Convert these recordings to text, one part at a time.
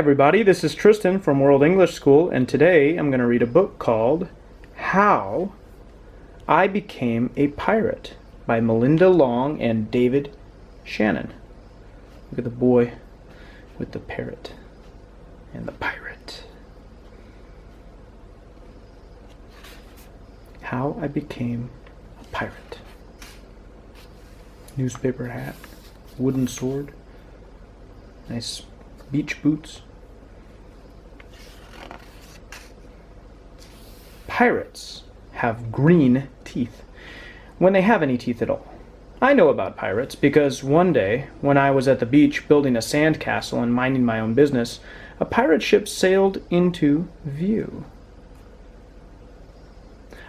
everybody, this is Tristan from World English School, and today I'm going to read a book called How I Became a Pirate by Melinda Long and David Shannon. Look at the boy with the parrot and the pirate. How I Became a Pirate. Newspaper hat, wooden sword, nice beach boots. Pirates have green teeth, when they have any teeth at all. I know about pirates because one day, when I was at the beach building a sand castle and minding my own business, a pirate ship sailed into view.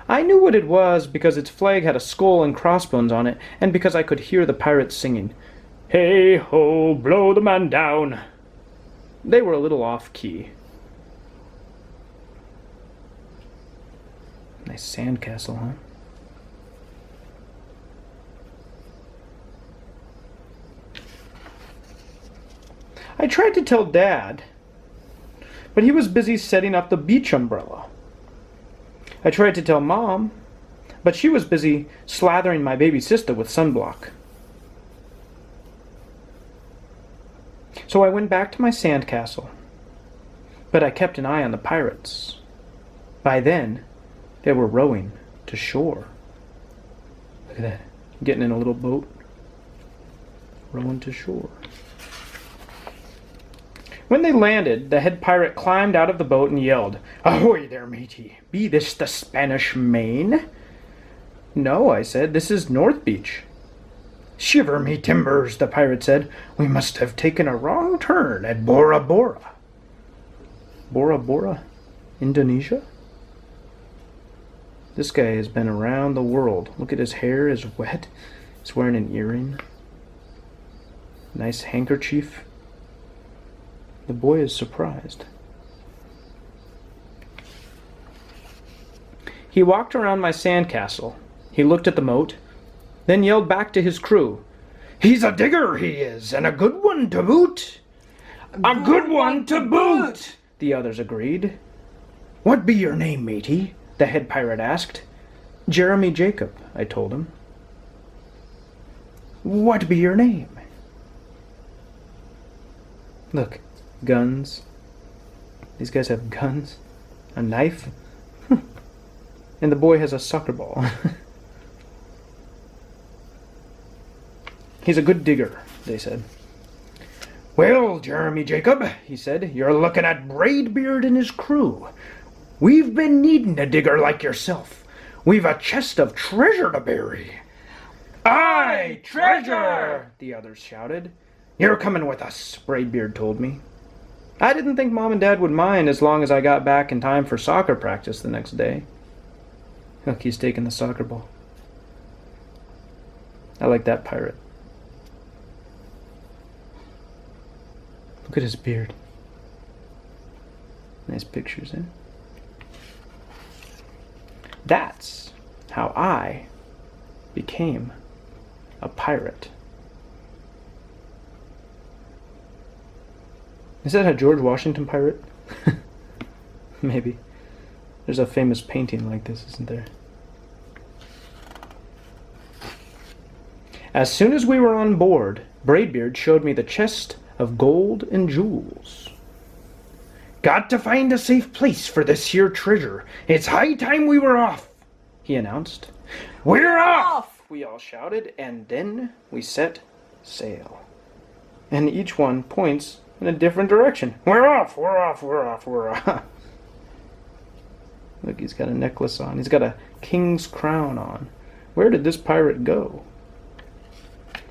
I knew what it was because its flag had a skull and crossbones on it, and because I could hear the pirates singing, "Hey ho, blow the man down." They were a little off-key. Nice sandcastle, huh? I tried to tell Dad, but he was busy setting up the beach umbrella. I tried to tell Mom, but she was busy slathering my baby sister with sunblock. So I went back to my sandcastle, but I kept an eye on the pirates. By then, they were rowing to shore. Look at that, getting in a little boat, rowing to shore. When they landed, the head pirate climbed out of the boat and yelled, "Ahoy there, matey! Be this the Spanish Main?" "No," I said, "this is North Beach." "Shiver me timbers," the pirate said. "We must have taken a wrong turn at Bora Bora." Bora Bora? Indonesia? This guy has been around the world. Look at his hair is wet. He's wearing an earring. Nice handkerchief. The boy is surprised. He walked around my sandcastle. He looked at the moat, then yelled back to his crew, "He's a digger, he is, and a good one to boot." "A good one to boot," the others agreed. "What be your name, matey?" the head pirate asked. "Jeremy Jacob," I told him. "What be your name?" Look, guns. These guys have guns. A knife. And the boy has a soccer ball. "He's a good digger," they said. "Well, Jeremy Jacob," he said, "you're looking at Braidbeard and his crew. We've been needing a digger like yourself. We've a chest of treasure to bury." "Aye, treasure!" the others shouted. "You're coming with us," Braidbeard told me. I didn't think Mom and Dad would mind as long as I got back in time for soccer practice the next day. Look, he's taking the soccer ball. I like that pirate. Look at his beard. Nice pictures, eh? That's how I became a pirate. Is that a George Washington pirate? Maybe. There's a famous painting like this, isn't there? As soon as we were on board, Braidbeard showed me the chest of gold and jewels. "Got to find a safe place for this here treasure. It's high time we were off," he announced. "We're off!" we all shouted, and then we set sail. And each one points in a different direction. "We're off, we're off, we're off, we're off." Look, he's got a necklace on. He's got a king's crown on. Where did this pirate go?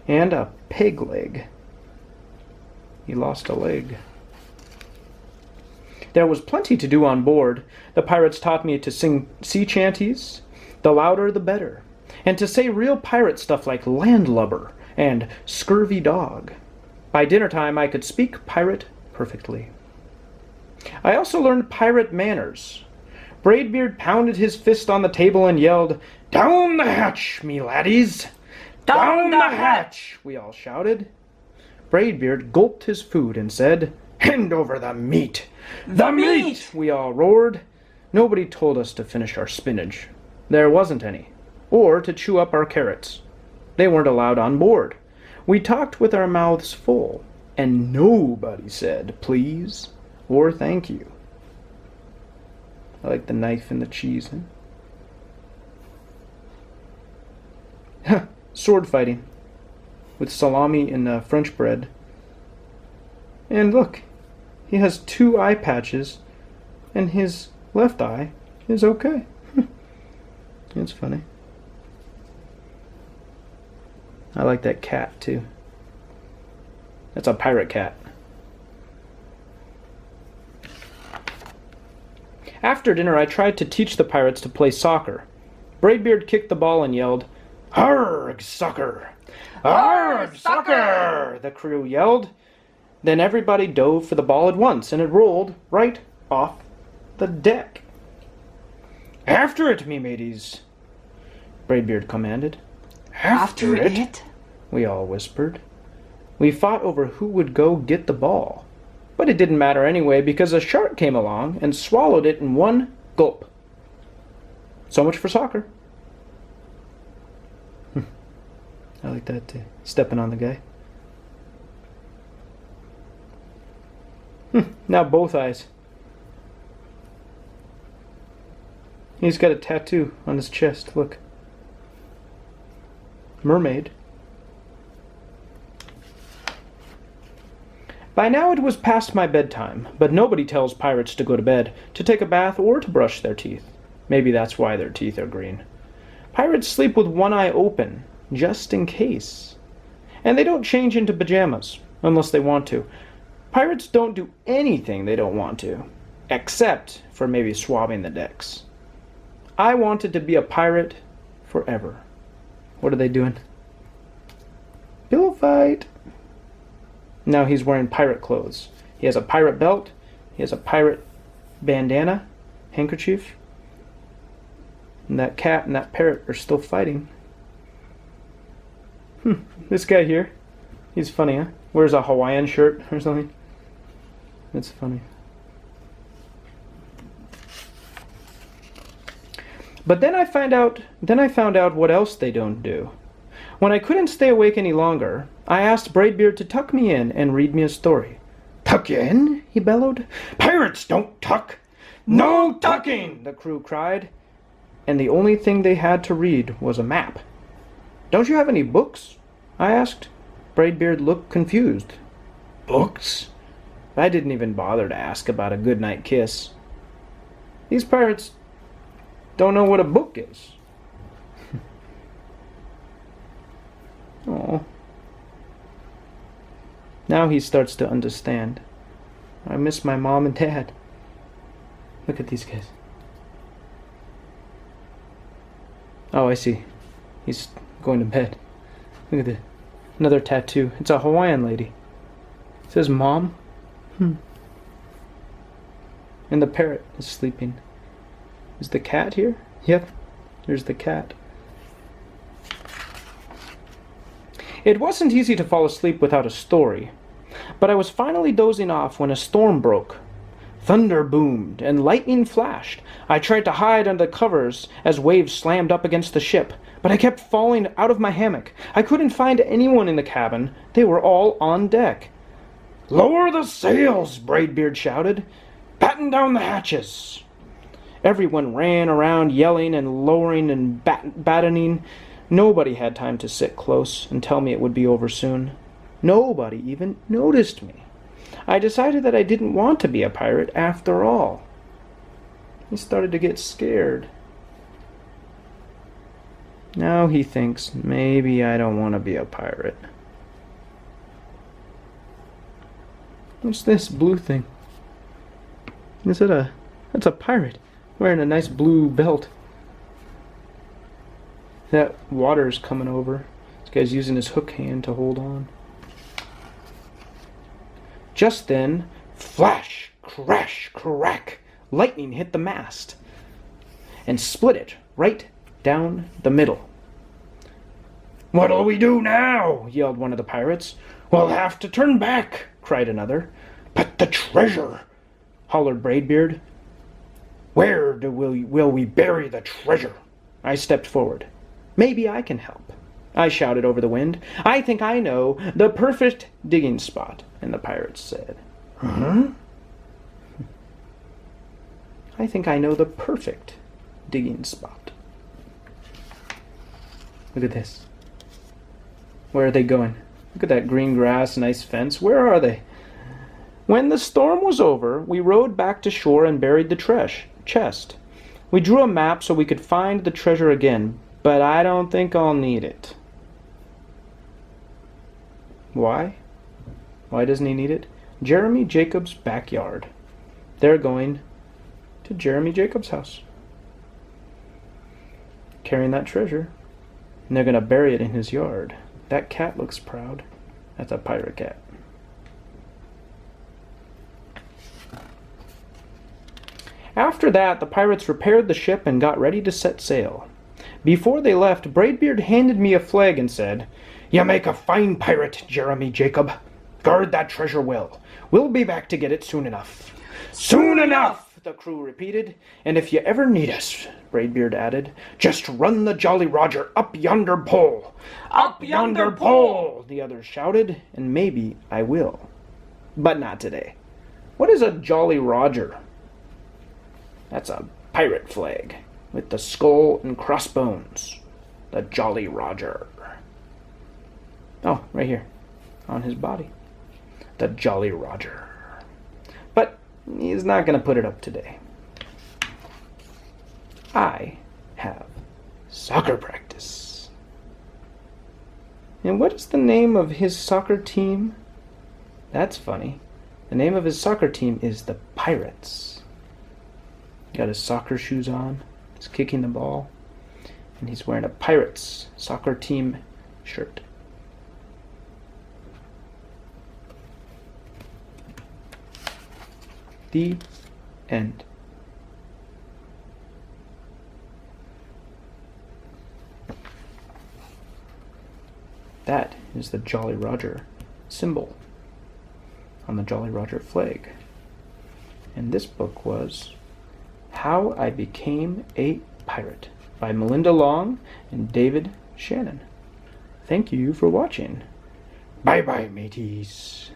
And a peg leg. He lost a leg. There was plenty to do on board. The pirates taught me to sing sea chanties, the louder the better, and to say real pirate stuff like landlubber and scurvy dog. By dinner time, I could speak pirate perfectly. I also learned pirate manners. Braidbeard pounded his fist on the table and yelled, "Down the hatch, me laddies! Down the hatch!" we all shouted. Braidbeard gulped his food and said, Hand over the meat! The meat! We all roared. Nobody told us to finish our spinach. There wasn't any. Or to chew up our carrots. They weren't allowed on board. We talked with our mouths full, and nobody said please or thank you. I like the knife and the cheese. Sword fighting with salami and French bread. And look, he has 2 eye patches, and his left eye is okay. It's funny. I like that cat too. That's a pirate cat. After dinner, I tried to teach the pirates to play soccer. Braidbeard kicked the ball and yelled, "Arrgh, sucker! Arrgh, sucker!" the crew yelled. Then everybody dove for the ball at once, and it rolled right off the deck. "After it, me mateys," Braidbeard commanded. "After it?" we all whispered. We fought over who would go get the ball. But it didn't matter anyway, because a shark came along and swallowed it in one gulp. So much for soccer. I like that too. Stepping on the guy. Now both eyes. He's got a tattoo on his chest. Look. Mermaid. By now it was past my bedtime, but nobody tells pirates to go to bed, to take a bath, or to brush their teeth. Maybe that's why their teeth are green. Pirates sleep with one eye open, just in case. And they don't change into pajamas, unless they want to. Pirates don't do anything they don't want to, except for maybe swabbing the decks. I wanted to be a pirate forever. What are they doing? Pillow fight. Now he's wearing pirate clothes. He has a pirate belt. He has a pirate bandana, handkerchief. And that cat and that parrot are still fighting. This guy here, he's funny, huh? Wears a Hawaiian shirt or something. That's funny. But then I found out what else they don't do. When I couldn't stay awake any longer, I asked Braidbeard to tuck me in and read me a story. "Tuck you in?" he bellowed. "Pirates don't tuck." "No tucking!" the crew cried. And the only thing they had to read was a map. "Don't you have any books?" I asked. Braidbeard looked confused. "Books?" I didn't even bother to ask about a goodnight kiss. These pirates don't know what a book is. Oh. Now he starts to understand. I miss my mom and dad. Look at these guys. Oh, I see. He's going to bed. Look at this. Another tattoo. It's a Hawaiian lady. It says mom. And the parrot is sleeping. Is the cat here? Yep. There's the cat. It wasn't easy to fall asleep without a story, but I was finally dozing off when a storm broke. Thunder boomed and lightning flashed. I tried to hide under the covers as waves slammed up against the ship, but I kept falling out of my hammock. I couldn't find anyone in the cabin. They were all on deck. "Lower the sails!" Braidbeard shouted. "Batten down the hatches!" Everyone ran around yelling and lowering and battening. Nobody had time to sit close and tell me it would be over soon. Nobody even noticed me. I decided that I didn't want to be a pirate after all. He started to get scared. Now he thinks maybe I don't want to be a pirate. What's this blue thing? That's a pirate wearing a nice blue belt. That water's coming over. This guy's using his hook hand to hold on. Just then, flash, crash, crack, lightning hit the mast and split it right down the middle. "What'll we do now?" yelled one of the pirates. "We'll have to turn back," cried another. But the treasure, hollered Braidbeard. Where will we bury the treasure? I stepped forward. Maybe I can help, I shouted over the wind. I think I know the perfect digging spot. And the pirates said, Huh? I think I know the perfect digging spot. Look at this. Where are they going? Look at that green grass, nice fence. Where are they? When the storm was over, we rowed back to shore and buried the chest. We drew a map so we could find the treasure again, but I don't think I'll need it. Why? Why doesn't he need it? Jeremy Jacobs' backyard. They're going to Jeremy Jacobs' house, carrying that treasure, and they're going to bury it in his yard. That cat looks proud. That's a pirate cat. After that, the pirates repaired the ship and got ready to set sail. Before they left, Braidbeard handed me a flag and said, You make a fine pirate, Jeremy Jacob. Guard that treasure well. We'll be back to get it soon enough. Soon enough, the crew repeated. And if you ever need us, Braidbeard added, just run the Jolly Roger up yonder pole. Up yonder pole, the others shouted, and maybe I will. But not today. What is a Jolly Roger? That's a pirate flag with the skull and crossbones. The Jolly Roger. Oh, right here on his body. The Jolly Roger. But he's not going to put it up today. I have soccer practice. And what is the name of his soccer team? That's funny. The name of his soccer team is the Pirates. Got his soccer shoes on. He's kicking the ball. And he's wearing a Pirates soccer team shirt. The end. That is the Jolly Roger symbol on the Jolly Roger flag. And this book was How I Became a Pirate by Melinda Long and David Shannon. Thank you for watching. Bye-bye, mateys.